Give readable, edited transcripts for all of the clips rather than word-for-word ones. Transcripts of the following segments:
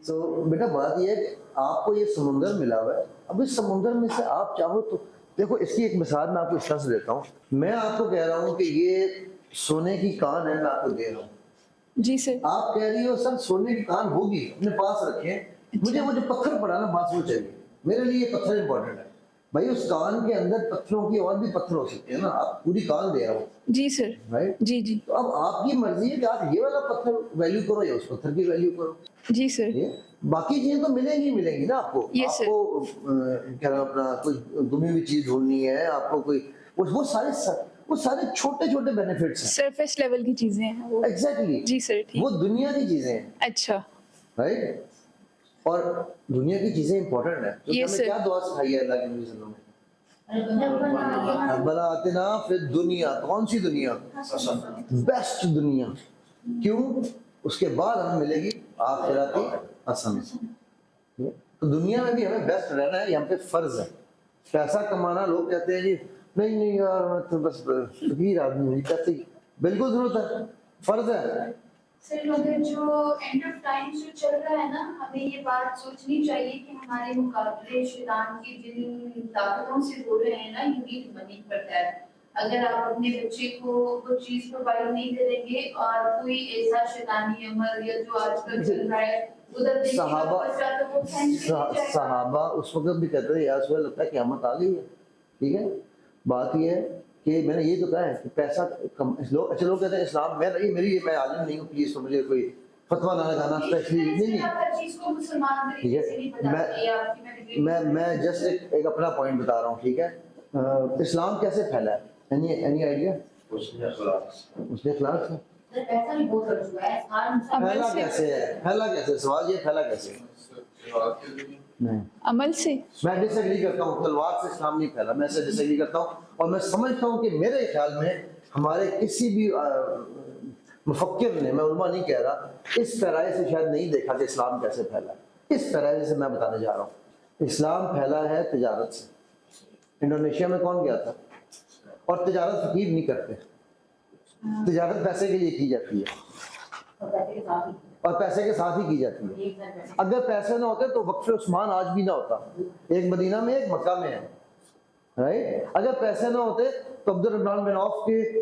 तो बेटा बात ये है कि आपको ये समुंदर मिला हुआ है, अब इस समुंदर में से आप चाहो तो देखो, इसकी एक मिसाल मैं आपको इस तरह से देता हूँ। मैं आपको कह रहा हूँ कि ये सोने की कान है, मैं आपको दे रहा हूँ। जी सर। आप कह रही हो सर सोने की कान होगी, अपने पास रखें, मुझे वो जो पत्थर पड़ा ना बात वो चाहिए, मेरे लिए ये पत्थर इंपॉर्टेंट है। भाई उस कान के अंदर पत्थरों की और भी पत्थर हो सकते हैं ना, आप पूरी कान दे रहा हो, जी सर। राइट? जी जी। तो अब आपकी मर्जी है कि आप ये वाला पत्थर वैल्यू करो या उस पत्थर की वैल्यू करो। जी सर। ये बाकी चीजें तो मिलेंगी ना आपको। Yes, sir. आपको क्या नाम अपना कोई गुमी हुई चीज ढूंढनी है, आपको कोई वो सारे छोटे छोटे बेनिफिट्स हैं, सरफेस लेवल की चीजें हैं वो। एग्जैक्टली जी सर, ठीक। वो दुनिया की चीजें हैं, अच्छा। राइट? और दुनिया की चीजें इंपॉर्टेंट है। तो Yes, हमें sir. क्या दुआ सिखाई है अल्लाह के नबी सल्लल्लाहु अलैहि वसल्लम? रब्बना आतिना फिद दुनिया, कौन सी दुनिया? बेस्ट दुनिया। क्यों? उसके बाद हमें मिलेगी आखिराती हसन। तो दुनिया में भी हमें बेस्ट रहना है, यहाँ पे फर्ज है। पैसा कमाना, लोग कहते हैं जी नहीं नहीं यार मैं तो बस फकीर आदमी हूँ, कहते बिल्कुल जरूरत है, फर्ज है। सर मगर जो एंड ऑफ टाइम जो चल रहा है ना, हमें ये बात सोचनी चाहिए कि हमारे मुकाबले शैतान की जिन ताकतों से हो रहे हैं ना, you need money for that. अगर आप अपने बच्चे को वो चीज प्रोवाइड नहीं करेंगे और कोई ऐसा शैतानी अमल या जो आजकल चल रहा है उधर सहाबा उस वक्त भी कहते थे यार सुबह लगता है क़यामत आ गई है। ठीक है, बात ये है कि मैंने ये तो कहा है कि पैसा लोग अच्छे लोग कहते हैं इस्लाम मैं नहीं, मैं आलिम नहीं हूँ प्लीज, तो मुझे कोई फतवा ना लगाना स्पेशली नहीं। ठीक है, मैं जस्ट एक अपना पॉइंट बता रहा हूँ। ठीक है, इस्लाम कैसे फैला है? Any idea? उसने इखलास है। फैला कैसे है? फैला कैसे? सवाल ये फैला कैसे? नहीं, अमल से। मैं डिसएग्री करता हूँ, तलवार से इस्लाम नहीं फैला, मैं इससे डिसएग्री करता हूँ। और मैं समझता हूँ कि मेरे ख्याल में हमारे किसी भी मुफक्किर ने, मैं उलमा नहीं कह रहा, इस पैराए से शायद नहीं देखा कि इस्लाम कैसे फैला। इस पैराए से मैं बताने जा रहा हूँ। इस्लाम फैला है तिजारत से। इंडोनेशिया में कौन गया था? और तिजारत फकीर नहीं करते, तिजारत पैसे के लिए की जाती है और पैसे के साथ ही की जाती है। अगर पैसे ना होते तो वक्फ उस्मान आज भी ना होता, एक मदीना में एक मक्का में है, राइट? अगर पैसे ना होते तो अब्दुर्रहमान बिन औफ के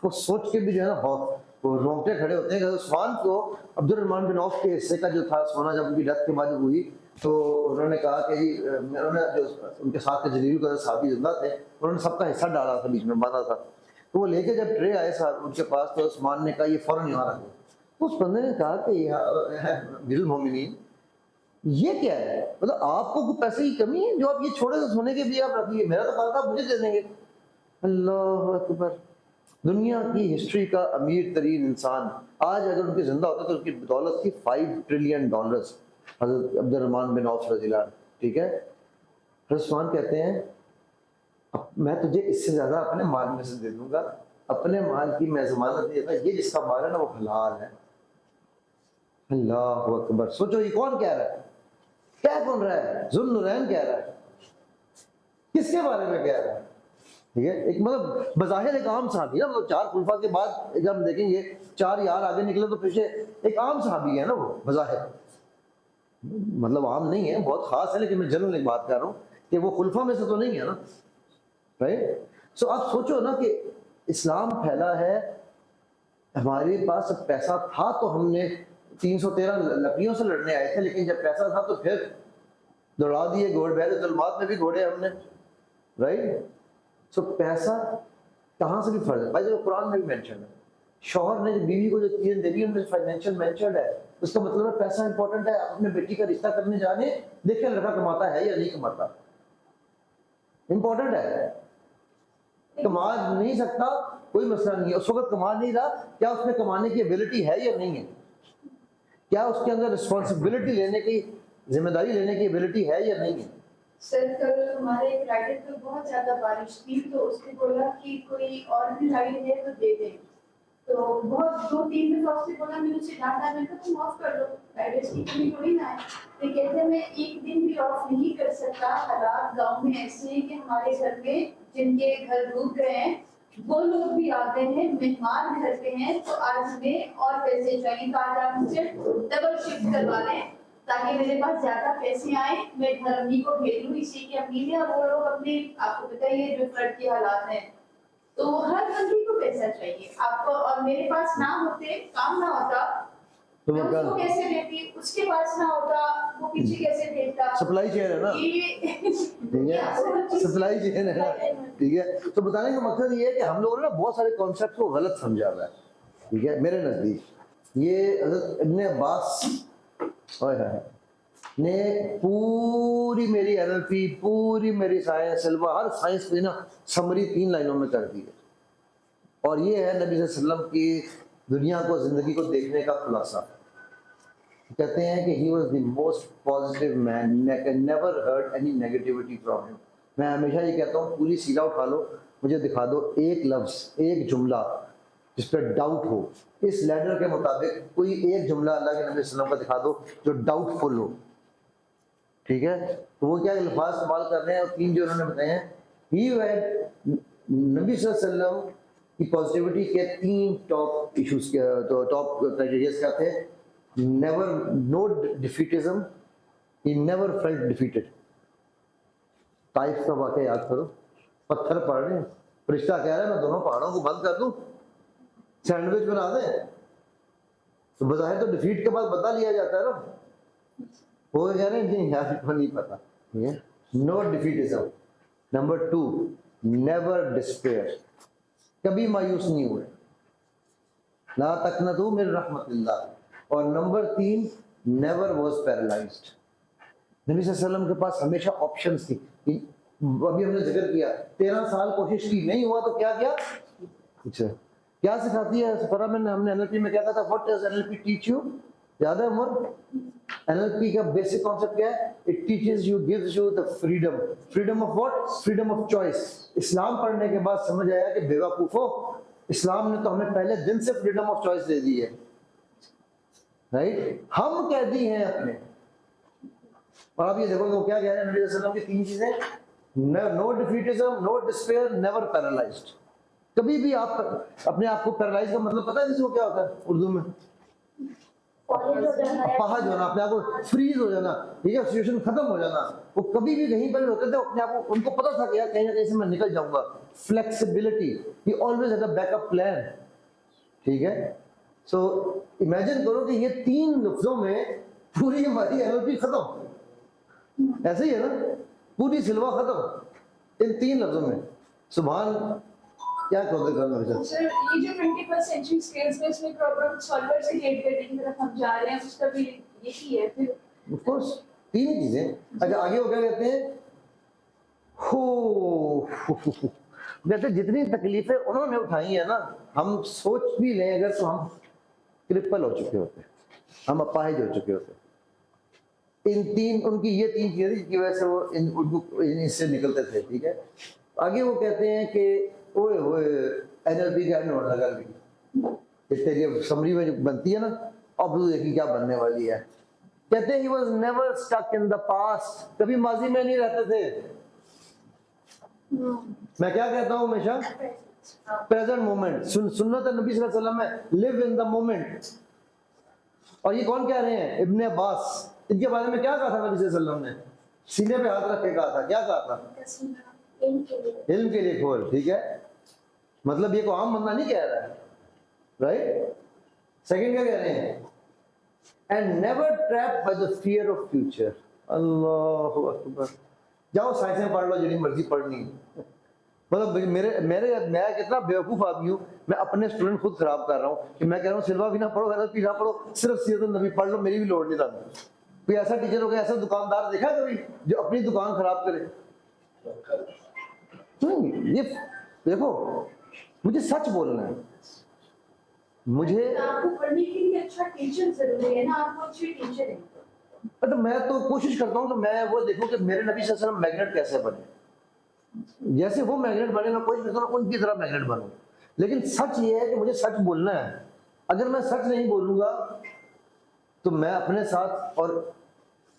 वो सोच के भी जो है ना बहुत रोंगटे खड़े होते हैं। उस्मान को अब्दुर्रहमान बिन औफ के हिस्से का जो था सोना, जब उनकी डेथ के बाद हुई तो उन्होंने कहा कि जी उन्होंने जो उनके साथ के जलील का साथी जिंदा थे, उन्होंने सबका हिस्सा डाला था, बीच में बांधा था। तो वो लेके जब ट्रे आए साहब उनके पास, तो उस्मान ने कहा ये फौरन यहाँ रख दो। उस बंदे ने कहा कि दिल मोमिनीन ये क्या है? मतलब आपको कोई पैसे की कमी है जो आप ये छोटे से सोने के भी आप रखिए, मेरा तो खाता मुझे दे देंगे। अल्लाह अकबर। दुनिया की हिस्ट्री का अमीर तरीन इंसान आज अगर उनके जिंदा होते तो उनकी बदौलत थी $5 ट्रिलियन हज़रत अब्दुर्रहमान बिन औफ रज़ियल्लाहु अन्हु। ठीक है, उस्मान कहते हैं मैं तुझे इससे ज्यादा अपने माल में से दे दूंगा, अपने माल की मैं जमानत देता, ये जिसका माल है ना वो हलाल है। अल्लाह अकबर। सोचो ये कौन कह रहा है? क्या कौन रहा है? जुल्नुरैन कह रहा है। किसके बारे में कह रहा है? ठीक है, एक मतलब बज़ाहिर एक आम सहाबी ना, मतलब 4 खुलफा के बाद जब हम देखेंगे 4 यार आगे निकले तो पीछे एक आम सहाबी है ना वो, बज़ाहिर मतलब आम नहीं है, बहुत खास है, लेकिन मैं जनरल एक बात कर रहा हूँ कि वो खुलफा में से तो नहीं है ना, राइट? सो आप सोचो ना कि इस्लाम फैला है, हमारे पास पैसा था तो हमने 313 लकड़ियों से लड़ने आए थे, लेकिन जब पैसा था तो फिर दौड़ा दिए घोड़े, बहरे जुल्मात में भी घोड़े हमने, राइट? सो पैसा कहाँ से भी फर्ज है भाई, जो कुरान में भी मेंशन है, शौहर ने जो बीवी को जो चीजें दे दी उनमें फाइनेंशियल मेंशन है, उसका मतलब है पैसा इंपॉर्टेंट है। आप अपने बेटी का रिश्ता करने जाने देखें लड़का कमाता है या नहीं कमाता, इंपॉर्टेंट है। कमा नहीं सकता कोई मसला नहीं है, उस वक्त कमा नहीं रहा, क्या उसमें कमाने की एबिलिटी है या नहीं है? क्या उसके अंदर रिस्पॉन्सिबिलिटी लेने की, जिम्मेदारी लेने की एबिलिटी है या नहीं है? सर कल हमारे एक राइडर को बहुत ज्यादा बारिश थी, तो उसने बोला कि कोई और भी राइड है तो दे दे। तो बहुत 2-3 दफा उसने बोला, मैंने उसे डांटा, मैंने कहा तुम ऑफ कर लो, राइडर्स की कमी थोड़ी ना है। तो कहते मैं एक दिन भी ऑफ नहीं कर सकता, हालात गांव में ऐसे हैं कि हमारे घर में जिनके घर डूब गए हैं वो लोग भी आते हैं, मेहमान घर पे हैं, तो आज हमें और पैसे चाहिए, तो आज आप मुझे डबल शिफ्ट करवा लें ताकि मेरे पास ज्यादा पैसे आए, मैं घर अम्मी को भेज दूँ, इसी की अम्मी ने, और वो लोग अपने, आपको पता ही है जो फ्लड के हालात हैं, तो हर बंदी को पैसा चाहिए आपको, और मेरे पास ना होते, काम ना होता, तो मैं वो क्या उसको कैसे देती, उसके पास ना होता, वो पीछे कैसे भेजता। सप्लाई चेन है ना, ये ठीक है, सप्लाई चेन है ना, ठीक है। तो बताने का मकसद ये है कि हम लोगों ने ना बहुत सारे कॉन्सेप्ट को गलत समझा हुआ है, ठीक है। मेरे नजदीक ये हज़रत इब्ने अब्बास ने पूरी मेरी एनएलपी, पूरी मेरी साइंस, सिल्वा, हर साइंस की ना समरी 3 लाइनों में कर दी है, और ये है नबी सल्लल्लाहु अलैहि वसल्लम की दुनिया को, जिंदगी को देखने का खुलासा। कहते हैं कि he was the most positive man, never heard any negativity from him. मैं हमेशा ये कहता हूँ, पूरी सीरा उठा लो, मुझे दिखा दो एक लफ्ज़, एक जुमला जिस पर डाउट हो, इस लेडर के मुताबिक कोई एक जुमला अल्लाह के नबी सल्लल्लाहु अलैहि वसल्लम का दिखा दो जो डाउटफुल हो, ठीक है। तो वो क्या अल्फाज इस्तेमाल कर रहे हैं, और 3 जो उन्होंने बताए हैं, ही नबी सल्लल्लाहु अलैहि वसल्लम की पॉजिटिविटी के 3 टॉप इश्यूज के, तो टॉप क्राइटेरिया क्या थे? Never, no defeatism, he never felt defeated. Taif का वाक़या याद करो, पत्थर पड़ रहे हैं, फरिश्ता कह रहा है मैं दोनों पहाड़ों को बंद कर दूं, सैंडविच बना दें, तो बज़ाहिर तो डिफीट के बाद बदला लिया जाता है ना, वो कह रहे हैं नहीं यार को नहीं पता, ठीक है। नो डिफीटिज्म। नंबर 2, नेवर डिस्पेयर, कभी मायूस नहीं हुए, ला तकनतू मिन रहमतिल्लाह। और नंबर 3, नेवर वाज पैरालाइज्ड। नबी सल्लल्लाहु अलैहि वसल्लम के पास हमेशा ऑप्शंस थी। अभी हमने जिक्र किया 13 साल कोशिश की, नहीं हुआ तो क्या किया? अच्छा, क्या सिखाती है फरा में, हमने एनएलपी में क्या कहा था? What does NLP teach you? याद है उमर? एनएलपी का बेसिक कॉन्सेप्ट क्या है? It teaches you, gives you the freedom. Freedom of what? Freedom of choice. Islam पढ़ने के बाद समझ आया कि बेवकूफो, इस्लाम ने तो हमें पहले दिन से फ्रीडम ऑफ चॉइस दे दी है, राइट? हम कैदी हैं अपने। और आप ये देखो वो क्या कह रहे हैं नबी सल्लल्लाहु अलैहि वसल्लम की 3 चीजें, no defeatism, no despair, never paralysed. कभी भी आप अपने आप को पैरालाइज का मतलब पता है किसी को क्या होता है उर्दू में? अपाहज होना, अपने आप को फ्रीज हो जाना, ठीक है, सिचुएशन खत्म हो जाना। वो कभी भी कहीं पर होते थे अपने आप को, उनको पता था कि यार कहीं ना कहीं से मैं निकल जाऊंगा। Flexibility, he always had a backup plan, ठीक है। सो इमेजिन करो कि ये 3 लफ्जों में पूरी हमारी एनएलपी खत्म, ऐसे ही है ना, पूरी सिलवा खत्म इन 3 लफ्जों में। सुभान, क्या कहते हैं सर, ये जो 21st सेंचुरी स्किल्स में इसमें प्रॉब्लम सॉल्वर से गेट गेटिंग की तरफ हम जा रहे हैं, उसका भी यही है फिर। ऑफ कोर्स 3 ही चीजें। अच्छा, आगे वो क्या कहते हैं? हो कहते जितनी तकलीफें उन्होंने उठाई है ना, हम सोच भी लें अगर, तो हम क्रिपल हो चुके होते, हम अपाहिज हो चुके होते। उनकी ये 3 चीजें जिसकी वजह से वो उनको इससे निकलते थे, ठीक है। आगे वो कहते हैं कि ओए होए एनएलपी का नोट लगा ली, तेरी समरी में जो बनती है ना, अब तो देखिए क्या बनने वाली है। कहते हैं he was never stuck in the past, कभी माजी में नहीं रहते थे। मैं क्या कहता हूँ हमेशा? Present moment. सुन्नत नबी सल्लल्लाहु अलैहि वसल्लम में लिव इन द मोमेंट। और ये कौन कह रहे हैं? इब्ने अब्बास। इनके बारे में क्या कहा था नबी सल्लल्लाहु अलैहि वसल्लम ने? सीने पे हाथ रख के कहा था, क्या कहा था? इल्म के लिए खोल, ठीक है। मतलब ये को आम बंदा नहीं कह रहा है, राइट? सेकंड क्या कह रहे हैं? And never trapped by the fear of future. अल्लाहु अकबर। जाओ साइंसें पढ़ लो, जितनी मर्जी पढ़नी। मतलब मैं कितना बेवकूफ आदमी हूँ, मैं अपने स्टूडेंट खुद खराब कर रहा हूँ कि मैं कह रहा हूँ सिल्वा भी ना पढ़ो, एनएलपी ना पढ़ो, सिर्फ सीरत नबी पढ़ लो, मेरी भी लोड़ नहीं था। कोई ऐसा टीचर होगा, ऐसा दुकानदार देखा कभी जो अपनी दुकान खराब करे? ये देखो, मुझे सच बोलना है, मुझे आपको पढ़ने के लिए अच्छा टीचर जरूरी है ना, आपको अच्छी टीचर है। तो मैं तो कोशिश करता हूँ तो मैं वो देखूं कि मेरे नबी सल्लल्लाहु अलैहि वसल्लम मैग्नेट कैसे बने, जैसे वो मैग्नेट बने मैं कोशिश करता हूँ उनकी तरह मैग्नेट बनूं। लेकिन सच ये है कि मुझे सच बोलना है। अगर मैं सच नहीं बोलूंगा तो मैं अपने साथ और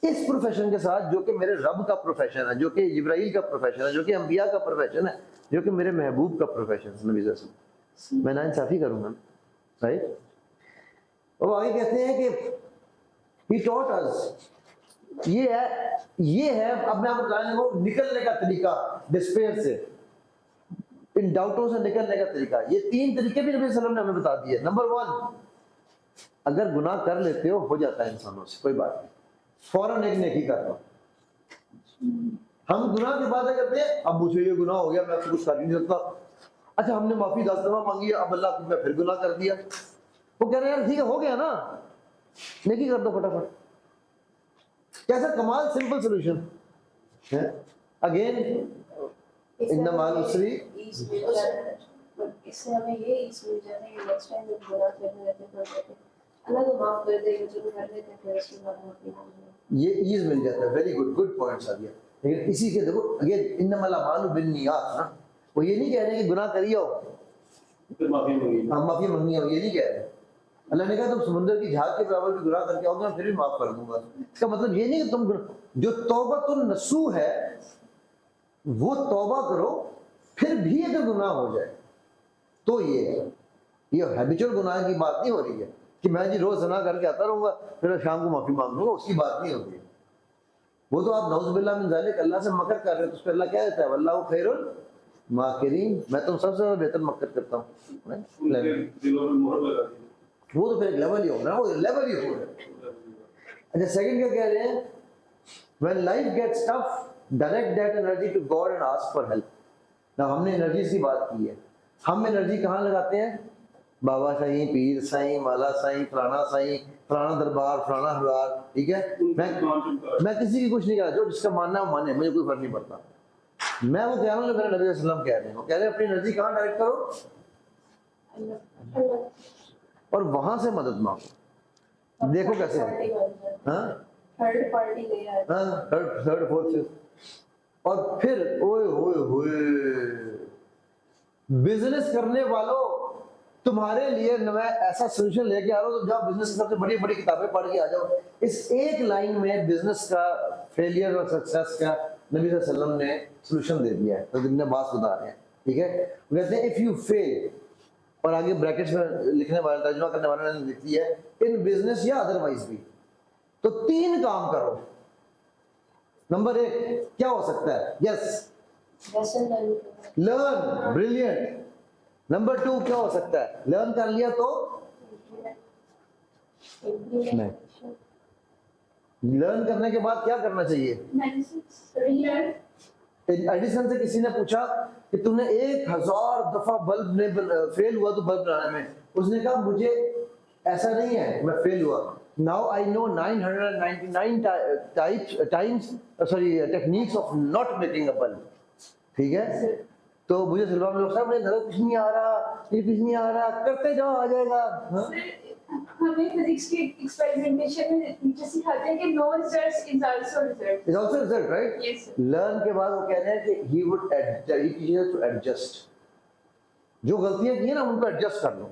इस प्रोफेशन के साथ, जो कि मेरे रब का प्रोफेशन है, जो कि जिब्राइल का प्रोफेशन है, जो कि अंबिया का प्रोफेशन है, जो कि मेरे महबूब का प्रोफेशन है नबी सल्लल्लाहु अलैहि वसल्लम, मैं नाइंसाफी करूंगा, राइट? और आगे कहते हैं कि he taught us ये है अब मैं आपको बताने को निकलने का तरीका डिस्पेयर से, इन डाउटों से निकलने का तरीका। ये 3 तरीके भी नबी सल्लल्लाहु अलैहि वसल्लम ने हमें बता दिए। नंबर 1, अगर गुनाह कर लेते हो जाता है इंसानों से, कोई बात नहीं, फौरन एक नेकी कर लो। हम गुनाह की बातें करते हैं, अब मुझे ये गुनाह हो गया, मैं कुछ कर नहीं सकता। अच्छा, हमने माफी 10 दफा मांगी, अब अल्लाह को मैं फिर गुनाह कर दिया। वो कह रहे हैं यार ठीक है, हो गया ना, नेकी कर दो फटाफट। कैसा कमाल सिंपल सॉल्यूशन है। अगेन इन माल उसरी, इससे हमें ये ईज मिल जाता है कि नेक्स्ट टाइम जब गुनाह करने लगते हैं तो अल्लाह तो माफ कर देगा, जो कर देते हैं फिर उसके बाद हम अपनी मांगेंगे। ये ईज मिल जाता है। वेरी गुड पॉइंट्स आ गया। लेकिन इसी के देखो अगेन इन्नमल अमालु बिन्नियात ना, वो ये नहीं कह रहे कि गुनाह करिए हो फिर माफी मांगी। हम माफी मांगी हो, ये नहीं कह रहे। अल्लाह ने कहा तुम समुद्र की झाग के बराबर भी गुनाह करके आओगे, मैं फिर भी माफ कर दूंगा। इसका मतलब ये नहीं कि तुम जो तौबतुन नसूह है वो तौबा करो, फिर भी अगर गुनाह हो जाए तो ये हैबिचुअल गुनाह की बात नहीं हो रही है कि मैं जी रोज ज़ना करके आता रहूंगा फिर शाम को माफी मांग लूंगा, उसकी बात नहीं होती है। वो तो आप नौज़ुबिल्लाह मिन ज़ालिक अल्लाह से मकर कर रहे हो, तो उस पर अल्लाह क्या देता है, वल्लाहु खैरुल माकिरीन, मैं तुम सबसे ज्यादा बेहतर मकर करता हूँ। उनके दिलों में मोहर लगा दी। वो तो फिर एक लेवल ही होगा, वो लेवल ही होगा। अच्छा, सेकंड क्या कह रहे हैं, when life gets tough direct that energy to God and ask for help। ना हमने एनर्जी की बात की है, हम एनर्जी कहाँ लगाते हैं, बाबा साईं, पीर साईं, माला साईं, फलाना दरबार, फलाना हरबार, ठीक है। मैं किसी की कुछ नहीं कह रहा, जो जिसका मानना है वो माने, मुझे कोई फर्क नहीं पड़ता। मैं वो कह रहा हूँ जो मेरे नबी वसल्लम कह रहे हैं, वो कह रहे हैं अपनी एनर्जी कहाँ डायरेक्ट करो और वहां से मदद मांगो। देखो कैसे है, हाँ थर्ड पार्टी ले रहा है, हाँ, थर्ड फोर्थ, और फिर ओए होए होए बिजनेस करने वालों, तुम्हारे लिए मैं ऐसा सोल्यूशन लेके आ रहा हूँ, तो जाओ बिजनेस की सबसे बड़ी बड़ी किताबें पढ़ के आ जाओ। इस एक लाइन में बिजनेस का फेलियर और सक्सेस का नबी सल्लल्लाहु अलैहि वसल्लम ने सोल्यूशन दे दिया है। तो जिनने बात बता रहे हैं, ठीक है, वो कहते हैं इफ यू फेल, और आगे ब्रैकेट्स में लिखने वाले तर्जुमा करने वाले ने लिख दिया है इन बिजनेस या अदरवाइज भी, तो 3 काम करो। नंबर 1 क्या हो सकता है, यस लर्न, ब्रिलियंट। नंबर 2 क्या हो सकता है, लर्न कर लिया तो नहीं, लर्न करने के बाद क्या करना चाहिए। एडिसन से किसी ने पूछा कि तूने 1000 दफा बल्ब ने फेल हुआ तो बल्ब बनाने में, उसने कहा मुझे ऐसा नहीं है मैं फेल हुआ, now I know 999 techniques of not making a bulb, ठीक है। तो मुझे सिलवा में लोग साहब मुझे नजर कुछ नहीं आ रहा, ये कुछ नहीं आ रहा, करते जाओ आ जाएगा। हाँ? हमें फिजिक्स के एक्सपेरिमेंटेशन में टीचर सिखाते हैं कि no results is also result. It's also result, right? Yes, sir. Learn के बाद वो कह रहे हैं कि he would teach to adjust। जो गलतियां की है ना उनको एडजस्ट कर लो,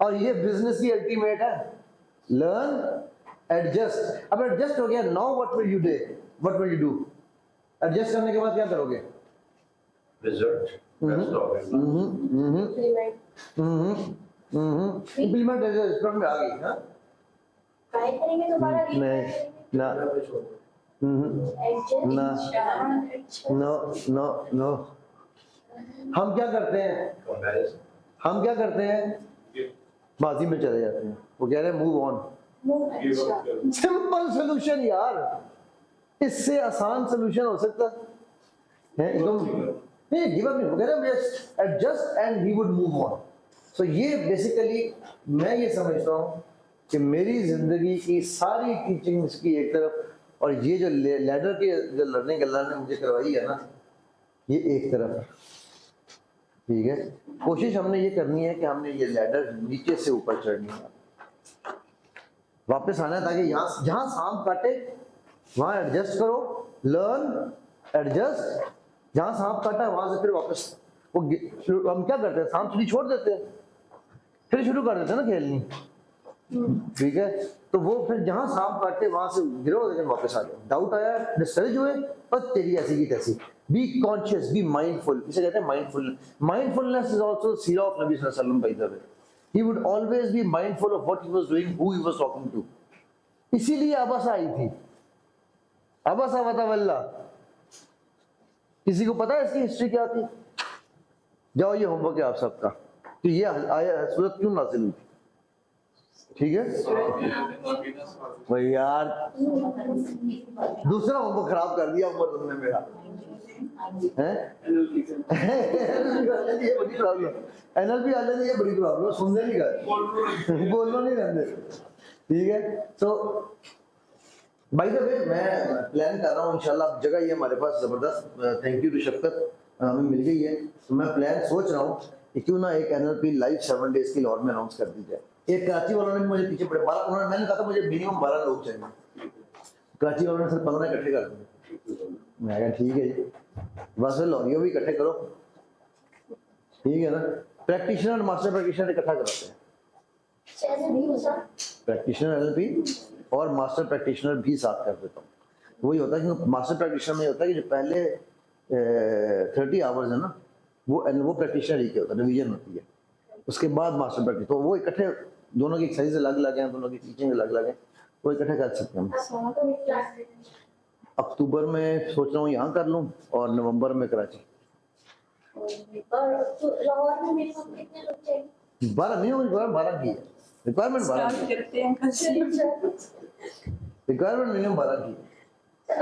और ये बिजनेस की अल्टीमेट है, लर्न एडजस्ट। अब एडजस्ट हो गया, now what will you do, what will you do, adjust करने के बाद क्या करोगे, रिजल्ट बेस्ट हो गया। इम्प्लीमेंट में आ गई। हाँ ट्राई करेंगे दोबारा, नहीं ना नो, हम क्या करते हैं, हम क्या करते हैं, बाजी में चले जाते हैं। वो कह रहे हैं मूव ऑन, सिंपल सोल्यूशन यार, इससे आसान सोल्यूशन हो सकता है एकदम नहीं, गिव अप नहीं, वो कह रहे हैं adjust and we would move on. So ये बेसिकली मैं ये समझता हूँ कि मेरी जिंदगी की सारी टीचिंग्स की एक तरफ, और ये जो लैडर की जो लर्निंग अल्लाह ने मुझे करवाई है ना, ये एक तरफ है, ठीक है। कोशिश हमने ये करनी है कि हमने ये लैडर नीचे से ऊपर चढ़नी है, वापस आना है, ताकि यहाँ जहाँ सांप काटे वहाँ एडजस्ट करो, लर्न एडजस्ट, जहाँ सांप काटा है वहाँ से फिर वापस वो हम क्या करते हैं, सांप चीनी छोड़ देते हैं, फिर शुरू कर देते हैं ना खेलनी, ठीक है। तो वो फिर जहां सांप काटे वहां से गिरो, लेकिन वापस आ जाओ। डाउट आया, डिस्करेज हुए, और तेरी ऐसी की तैसी। बी कॉन्शियस, बी माइंडफुल, इसे कहते हैं माइंडफुलनेस। माइंडफुलनेस इज आल्सो सीरा ऑफ नबी सल्लल्लाहु अलैहि वसल्लम by the way. He would always be mindful of what he was doing, who he was talking to. इसीलिए आबासा आई थी, अबस अवतवल्ला। किसी को पता है इसकी हिस्ट्री क्या थी? जाओ, ये होमवर्क है आप सबका कि ये आया सूरत क्यों नाज़िल हुई। ठीक है भाई यार, दूसरा होमवर्क खराब कर दिया उमर तुमने मेरा है। ये बड़ी प्रॉब्लम, एनएलपी वाले ने ये बड़ी प्रॉब्लम, सुनने नहीं गए, बोलना नहीं रहते। ठीक है, तो बाय द वे मैं प्लान कर रहा हूँ इंशाल्लाह, जगह ये हमारे पास जबरदस्त, थैंक यू टू शफकत, हमें मिल गई है। तो मैं प्लान सोच रहा हूँ कि क्यों ना एक एनएलपी लाइव 7 डेज की लाहौर में अनाउंस कर दी जाए। एक कराची वालों ने मुझे पीछे पड़े 12, उन्होंने, मैंने कहा था मुझे मिनिमम 12 लोग चाहिए, कराची वालों ने सिर्फ 15 इकट्ठे कर दिए। मैं कहा ठीक है जी, बस लाहौरियों भी इकट्ठे करो, ठीक है ना। प्रैक्टिशनर और मास्टर प्रैक्टिशनर इकट्ठा कराते हैं, प्रैक्टिशनर एनएलपी और मास्टर प्रैक्टिशनर भी साथ कर देता हूँ। वही होता है कि मास्टर प्रैक्टिशनर में होता है कि जो पहले 30 आवर्स है ना, वो प्रैक्टिशनर ही के होता है, डिवीजन होती है, उसके बाद मास्टर प्रैक्टिस, तो वो इकट्ठे दोनों की एक्सरसाइज अलग अलग हैं, दोनों की टीचिंग अलग अलग है, वो इकट्ठे कर सकते हैं। अक्टूबर में सोच रहा हूँ यहाँ कर लूँ और नवंबर में कराची। लाहौर में मेरे पास कितने लोग चाहिए? 12 नहीं होगी, 12 की है रिक्वायरमेंट, 12 स्टार्ट करते हैं रिक्वायरमेंट मिनिमम 12 की है।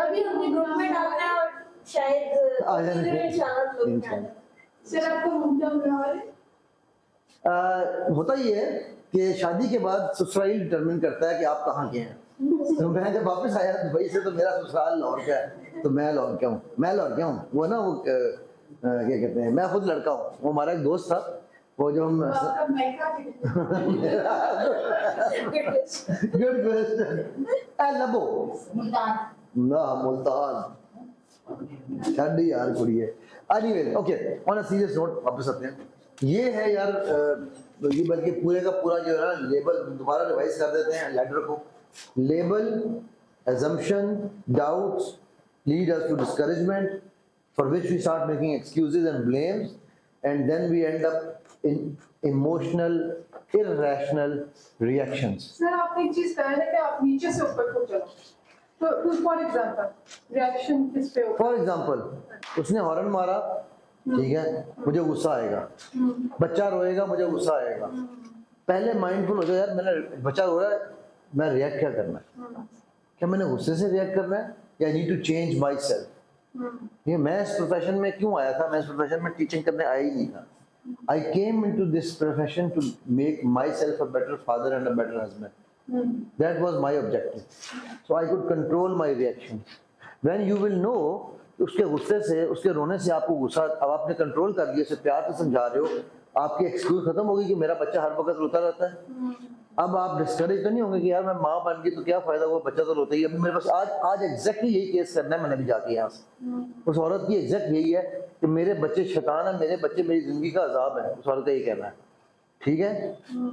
अभी हमने ग्रुप में डालना है और शायद आ जाने इंशाल्लाह लोग इंशाल्लाह। सर आपको मुमकिन है होता ही है कि शादी के बाद ससुराल डिटरमिन करता है कि आप कहाँ के हैं। तो मैं जब वापस आया दुबई से, तो मेरा ससुराल लाहौर का है, तो मैं लाहौर का हूँ, वो ना वो क्या कहते हैं, मैं खुद लड़का हूँ। वो हमारा एक दोस्त था, वो जो हम आपका मायका भी गुड क्वेश्चन, लबो ना मुल्तान ठंडी यार कुड़ी है। Anyway okay, on a serious note वापस आते हैं। ये है यार ये बल्कि पूरे का पूरा जो है ना लेबल दोबारा रिवाइज कर देते हैं लेटर को। Label, assumption, doubts lead us to discouragement, for which we start making excuses and blames, and then we end up in emotional, irrational reactions. Sir आपने एक चीज कहा है कि आप नीचे से ऊपर को चलो, तो फॉर एग्जांपल रिएक्शन किस पे होगा? फॉर एग्जाम्पल उसने हॉर्न मारा, ठीक है, मुझे गुस्सा आएगा, बच्चा रोएगा, मुझे गुस्सा आएगा। पहले माइंडफुल हो जाओ यार, मैंने बच्चा रो रहा है, मैं रिएक्ट क्या करना है, क्या मैंने गुस्से से रिएक्ट करना है या need to change myself. ये मैं इस प्रोफेशन में क्यों आया था? मैं इस प्रोफेशन में टीचिंग करने आया ही नहीं था। I came into this profession to make myself a better father and a better husband. That was my objective. So I could control my reaction. When you will know, उसके गुस्से से, उसके रोने से आपको गुस्सा, अब आपने कंट्रोल कर दिया, उसे प्यार से समझा रहे हो, आपकी एक्सक्यूज खत्म होगी कि मेरा बच्चा हर वक्त रोता रहता है। अब आप डिस्करेज तो नहीं होंगे कि यार मैं माँ बन गई तो क्या फायदा, वो बच्चा तो रोता ही है। अब मेरे पास आज एग्जैक्टली यही केस करना है, मैंने भी जाके यहाँ से उस औरत की एग्जैक्ट यही है कि मेरे बच्चे शैतान है, मेरे बच्चे मेरी जिंदगी का अजाब है, उस औरत का यही कहना है। ठीक है,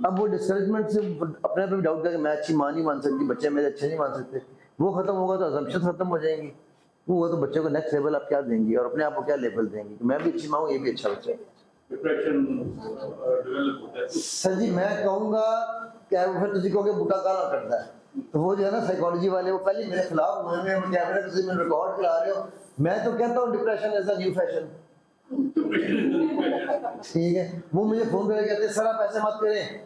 अब वो डिस्करेजमेंट से अपने पे भी डाउट करके मैं अच्छी माँ नहीं मान सकती, बच्चे मेरे अच्छे नहीं मान सकते, वो खत्म होगा तो अजम्पशन खत्म हो जाएंगी। वो तो बच्चे को नेक्स्ट लेवल आप क्या देंगी और अपने आप को क्या लेवल देंगी कि मैं भी अच्छी माँ हूँ, ये भी अच्छा बच्चा है। डिप्रेशन डेवलप होता है। सर जी मैं कहूँगा क्या फिर तुझे कहोगे बूटा काला करता है, तो वो जो है ना साइकोलॉजी वाले वो पहले मेरे खिलाफ हुए हैं, कैमरे से मैं रिकॉर्ड करा रहे हो। मैं तो कहता हूँ depression is a new fashion. ठीक है, वो मुझे फोन करके कहते हैं सर आप ऐसे मत करें,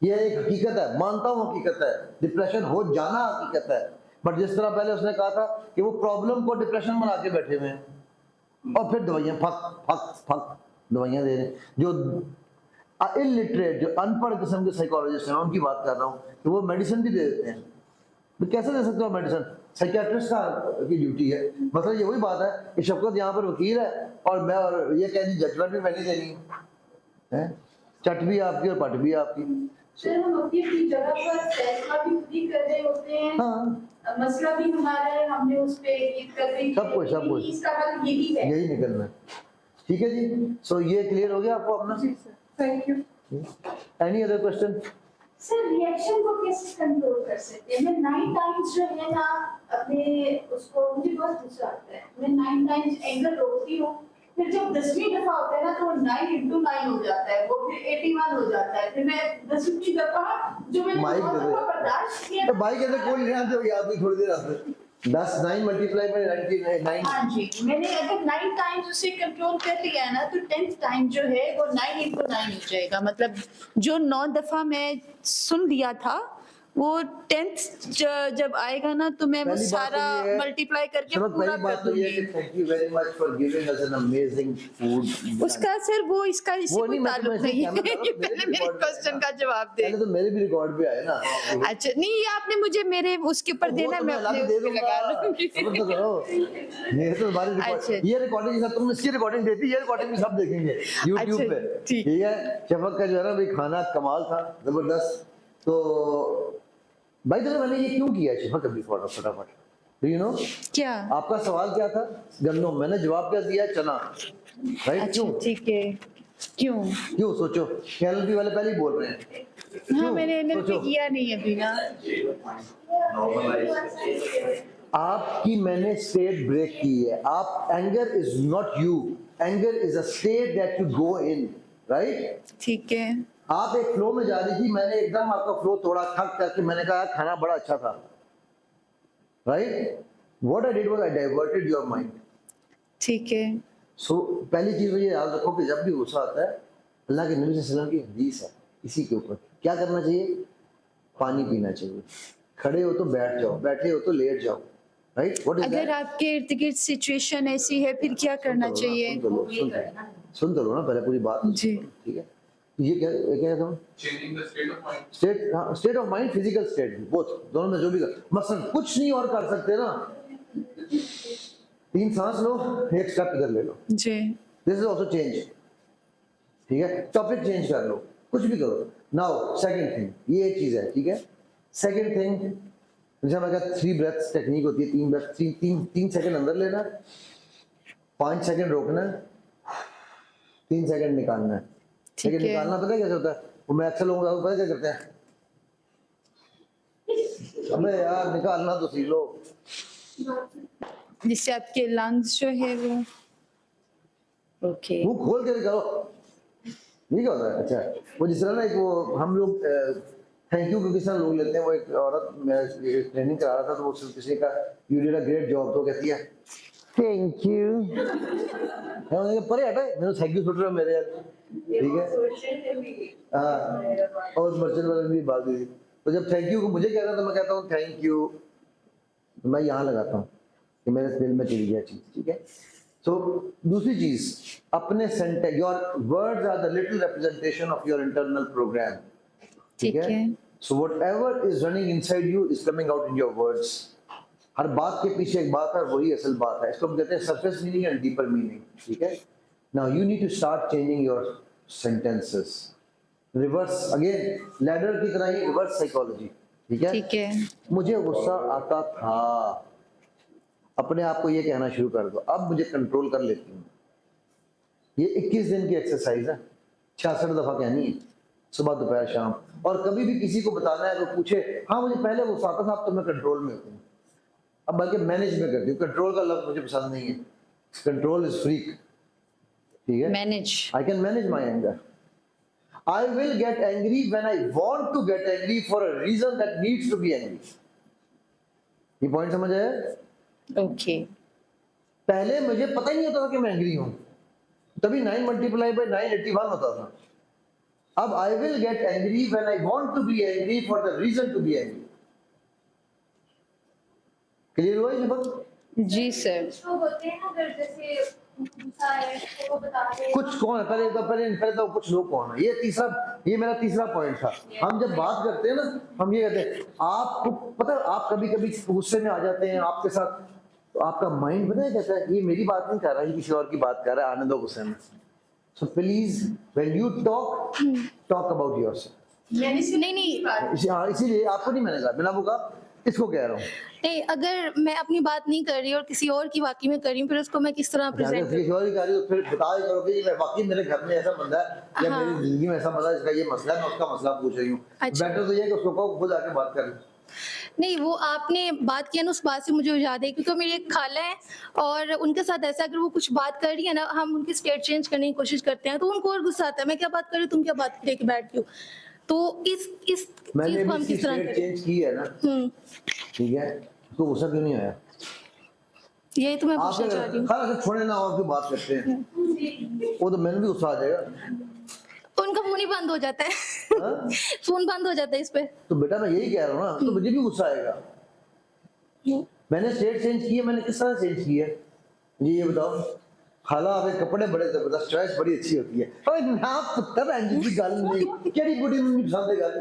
ये एक हकीकत है, मानता हूँ हकीकत है, डिप्रेशन हो जाना हकीकत है, बट जिस तरह पहले उसने कहा था कि वो प्रॉब्लम को डिप्रेशन बना के बैठे हुए हैं और फिर दवाइयाँ फक फक फक दवाइयाँ दे रहे हैं। जो इलिटरेट, जो अनपढ़ किस्म के साइकोलॉजिस्ट हैं, उनकी बात कर रहा हूँ कि वो मेडिसिन भी दे देते हैं। तो कैसे दे सकते हो मेडिसिन? साइकियाट्रिस्ट की ड्यूटी है। मतलब ये वही बात है कि शफकत यहाँ पर वकील है और मैं, और ये कह दी जजमेंट भी मैंने देनी है, चट भी आपकी और पट भी आपकी। सर हम अपनी अपनी जगह पर फैसला भी खुद ही कर रहे होते हैं। हाँ, मसला भी हमारा है, हमने उस पे क्लिक कर रही सब कुछ इसका हल यही है, यही निकलना है। ठीक है जी, सो ये क्लियर हो गया आपको अपना? जी sir, thank you. Any other question? Sir reaction को कैसे कंट्रोल कर सकते हैं? मैं 9 टाइम्स जो है ना अपने उसको, मुझे बहुत गुस्सा आता है, मैं 9 टाइम्स एंगर रोकती हूँ, फिर जब 10वीं दफा होता है ना तो 9 × 9 हो जाता है, वो फिर 81 हो जाता है, फिर मैं 10वीं दफा जो मैंने माइक बहुत दे दे। दफा बर्दाश्त किया तो भाई कहते कोई नहीं आते याद नहीं थोड़ी देर आते। 10 9 मल्टीप्लाई बाय 99 हाँ जी, मैंने अगर 9 टाइम्स उसे कंट्रोल कर लिया है ना तो 10th टाइम जो है वो 9 into 9 हो जाएगा। मतलब जो 9 दफा मैं सुन लिया था वो 10th जब आएगा ना तो मैं वो पहली बात तो सारा ये है- मल्टीप्लाई करके चलो पूरा पहली बात कर तो ये है दूंगी। कि thank you very much for giving us an amazing food. उसका सर वो इसका इससे वो कोई नहीं, मैं ताल्लुक तुम्हें नहीं कहना है। चाह रहा ये हूँ, पहले मेरे मेरे रिकॉर्ड में क्वेश्चन का जवाब दे। पहले तो मेरे भी रिकॉर्ड पे आए ना। अच्छा नहीं, ये आपने मुझे मेरे उसके ऊपर देना है, मैं अपने दे उस पे लगा दूंगा। लूंगी। सब्र तो करो। ये तो हमारी अच्छा। रिकॉर्ड, ये रिकॉर्डिंग सब तुम इसकी रिकॉर्डिंग देती, ये रिकॉर्डिंग भी सब देखेंगे YouTube अच्छा, पे। ठीक। ठीक है, शफक का जो है ना भाई खाना कमाल था, जबरदस्त। तो भाई तो मैंने ये क्यों किया शफक अभी फटाफट, डू यू नो? क्या? आपका सवाल क्या था? गंदम, मैंने जवाब क्या दिया? चना, राइट? अच्छा क्यों? ठीक है, क्यों? क्यों सोचो, एलएलबी वाले पहले ही बोल रहे हैं। हाँ क्यों? मैंने एनएलपी सोचो। किया नहीं अभी ना। आपकी मैंने स्टेट ब्रेक की है। आप, anger is not you, anger is a state that you go in, right? ठीक है, आप एक फ्लो में जा रही थी, मैंने एकदम आपका फ्लो तोड़ा, थक करके मैंने कहा खाना बड़ा अच्छा था, right? What I did was I diverted your mind. ठीक है, सो पहली चीज ये याद रखो कि जब भी गुस्सा आता है, अल्लाह के नबी सल्लल्लाहु अलैहि वसल्लम की हदीस है इसी के ऊपर, क्या करना चाहिए? पानी पीना चाहिए। खड़े हो तो बैठ जाओ, बैठे हो तो लेट जाओ, राइट? व्हाट इज अगर दैट? आपके इर्द गिर्द सिचुएशन ऐसी है फिर क्या करना चाहिए? सुन तो लो ना पहले पूरी बात। जी। ठीक है, ये क्या था? Changing the state of mind. State of mind, physical state, both, दोनों में जो भी कर, मसलन कुछ नहीं और कर सकते ना, 3 सांस लो, एक स्टेप इधर ले लो, जी, दिस इज ऑल्सो चेंज। ठीक है, टॉपिक चेंज कर लो, कुछ भी करो। नाउ सेकंड थिंग, ये एक चीज है, ठीक है? सेकंड थिंग, जैसे मैं कहता 3 ब्रेथ्स टेक्निक होती है, 3 ब्रेथ, 3 सेकंड अंदर लेना, 5 सेकंड रोकना, 3 सेकंड निकालना है। ठीक लेकिन है। निकालना पता है कैसे होता है? वो मैं अक्सर लोगों को पता है क्या करते हैं? अबे यार निकालना तो सीख लो। जिससे आपके लंग्स जो है वो ओके। मुंह खोल के निकालो। ये क्या होता है? अच्छा, वो जिस तरह ना एक वो हम लोग थैंक यू किस तरह लोग लेते हैं, वो एक औरत, मैं ट्रेनिंग करा रहा था तो वो किसी का you did a great job, तो कहती है थैंक यू। मैं उन्हें परे हटे, मैंने थैंक यू सुन रहा मेरे यार, ठीक है? हाँ, और मर्चेंट वाले ने भी बात दी थी। तो जब थैंक यू को मुझे कहता है तो मैं कहता हूँ थैंक यू, मैं यहाँ लगाता हूँ कि मेरे दिल में चली गया चीज, ठीक है? सो दूसरी चीज, अपने sentence, your words are the little representation of your internal program, ठीक ठीक है? है। So whatever is running inside you is coming out in your words. हर बात के पीछे एक बात है, वही असल बात है। इसको हम कहते हैं surface meaning and deeper meaning, ठीक है? Now you need to start changing your sentences, reverse, again ladder की तरह ही रिवर्स साइकोलॉजी, ठीक है? ठीक है, मुझे गुस्सा आता था, अपने आप को ये कहना शुरू कर दो, अब मुझे कंट्रोल कर लेती हूँ। ये 21 दिन की एक्सरसाइज है, 66 दफा कहनी है, सुबह दोपहर शाम। और कभी भी किसी को बताना है तो पूछे, हाँ मुझे पहले गुस्सा आता था, अब तो मैं कंट्रोल में होती हूँ, अब बल्कि मैनेज में करती हूँ। कंट्रोल का लफ्ज मुझे पसंद नहीं है, कंट्रोल इज फ्रीक, ठीक है? Manage. I can manage my anger. I will get angry when I want to get angry for a reason that needs to be angry. ये पॉइंट समझ आया? ओके, पहले मुझे पता ही नहीं होता था कि मैं एंग्री हूं, तभी 9 मल्टीप्लाई बाय 9 81 होता था। अब I will get angry when I want to be angry for the reason to be angry. Clear हुआ ये बात? जी सर। कुछ लोग होते हैं ना, अगर जैसे गुस्सा है तो वो बताते हैं कुछ कौन है? पहले तो कुछ लोग कौन है? ये मेरा तीसरा पॉइंट था। हम जब बात करते हैं ना, हम ये कहते हैं, आपको पता है आप कभी कभी गुस्से में आ जाते हैं आपके साथ, तो आपका माइंड पता है कहता है ये मेरी बात नहीं कर रहा, ये किसी और की बात कर रहा है, आने दो गुस्से में। So please when you talk about yourself. नहीं इसीलिए आपको नहीं मैंने कहा, मैंने आपको कहा, इसको कह रहा हूँ। नहीं, अगर मैं अपनी बात नहीं कर रही और किसी और की वाकई में कर रही हूँ, फिर उसको मैं किस तरह अगर प्रेजेंट किसी और की कह रही हो, फिर बता ही करो कि मैं वाकई मेरे घर में ऐसा बंदा है या हाँ। मेरी जिंदगी में ऐसा बंदा है जिसका ये मसला है, मैं उसका मसला पूछ रही हूँ। अच्छा। बेटर तो ये है कि उसको कहो खुद आके बात करें। नहीं, वो आपने बात किया ना, उस बात से मुझे याद है, क्योंकि मेरी एक खाला है और उनके साथ ऐसा, अगर वो कुछ बात कर रही है ना, हम उनकी स्टेट चेंज करने की कोशिश करते हैं तो उनको और गुस्सा आता है, मैं क्या बात कर रही हूँ, तुम क्या बात लेके बैठती हो। तो इस मैंने चीज को भी हम इसकी किस तरह स्टेट करें? चेंज की है ना, ठीक है? उसको गुस्सा क्यों नहीं आया? यही तो मैं आप पूछना चाह रही हूँ। खाना से छोड़े ना और क्यों बात करते हैं, वो तो मैंने भी गुस्सा आ जाएगा। उनका फोन ही बंद हो जाता है। हाँ? फोन बंद हो जाता है इस पे। तो बेटा मैं यही कह रहा हूँ ना, तो मुझे भी गुस्सा आएगा। मैंने स्टेट चेंज की है, मैंने किस तरह चेंज की है जी ये बताओ। खाला आपके कपड़े बड़े जबरदस्त, चॉइस बड़ी अच्छी होती है। ओए ना पुत्र अंजी की गल नहीं, केड़ी बुढ़ी मम्मी पसंद है गल।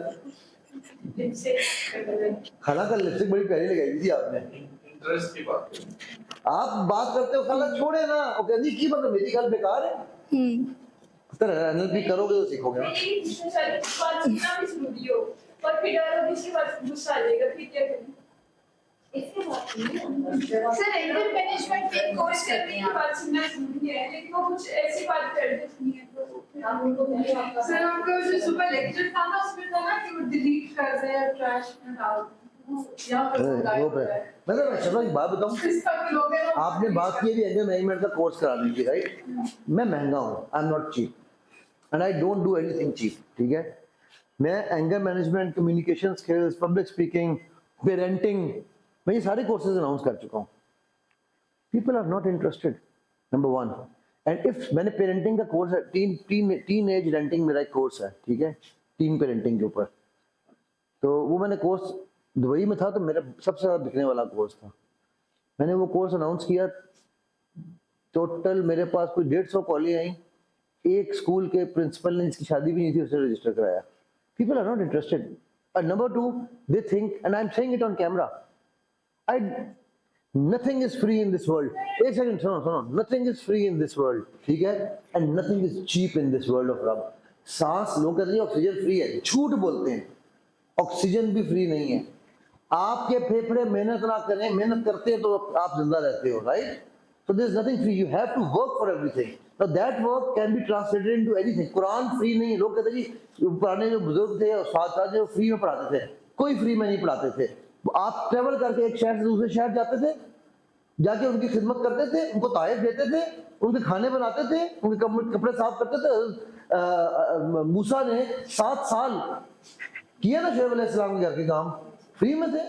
खाला का लिपस्टिक बड़ी प्यारी लगाई थी आपने। इंटरेस्ट की बात है। आप बात करते हो खाला छोड़े ना, वो कहती की मतलब मेरी गल बेकार है। पुत्र एनएलपी करोगे तो सीखोगे ना। सर एंगर मैनेजमेंट पे कोर्स करते हैं बात सुनना जरूरी है, लेकिन वो कुछ ऐसी बात कर देती है तो हम उनको नहीं आता। सर आपका जो सुबह लेक्चर था ना उसमें था ना कि वो डिलीट कर दे या ट्रैश में डाल दे या फिर वो पे मतलब मैं शर्मा की बात बताऊं, आपने बात की भी एंगर मैनेजमेंट का कोर्स कराने की, राइट। मैं महंगा हूँ, I am not cheap and I don't do anything cheap, ठीक है। मैं anger management, communication skills, public speaking, parenting, मैं ये सारे कोर्सेज अनाउंस कर चुका हूँ। People are not interested, number one. And if मैंने पेरेंटिंग का कोर्स है, टीन एज रेंटिंग मेरा एक कोर्स है, ठीक है, टीन पेरेंटिंग के ऊपर। तो वो मैंने कोर्स दुबई में था, तो मेरा सबसे ज़्यादा बिकने वाला कोर्स था। मैंने वो कोर्स अनाउंस किया, टोटल मेरे पास कोई 150 कॉलें आई। एक स्कूल के प्रिंसिपल ने, जिसकी शादी भी नहीं थी, उसने रजिस्टर कराया। People are not interested. और number two, they think, and I am saying it on camera, nothing is free in this world. एक सेकंड सुनो, nothing is free in this world, ठीक है, and nothing is cheap in this world of रब। सांस लोग कहते हैं oxygen free है, झूठ बोलते हैं, ऑक्सीजन भी फ्री नहीं है। आपके फेफड़े मेहनत ना करें, मेहनत करते हैं तो आप जिंदा रहते हो, right. So there is nothing free. You have to work for everything. Now that work can be translated into anything. Quran free नहीं है। लोग कहते हैं जी पुराने जो बुजुर्ग थे और साथ जो फ्री में पढ़ाते थे, कोई फ्री में नहीं पढ़ाते थे। आप ट्रेवल करके एक शहर से दूसरे शहर जाते थे, जाके उनकी खिदमत करते थे, उनको ताइफ देते थे, उनके खाने बनाते थे, उनके कपड़े साफ करते थे। मूसा ने 7 साल किया ना शुएब अलैहिस्सलाम के घर के काम, फ्री में थे।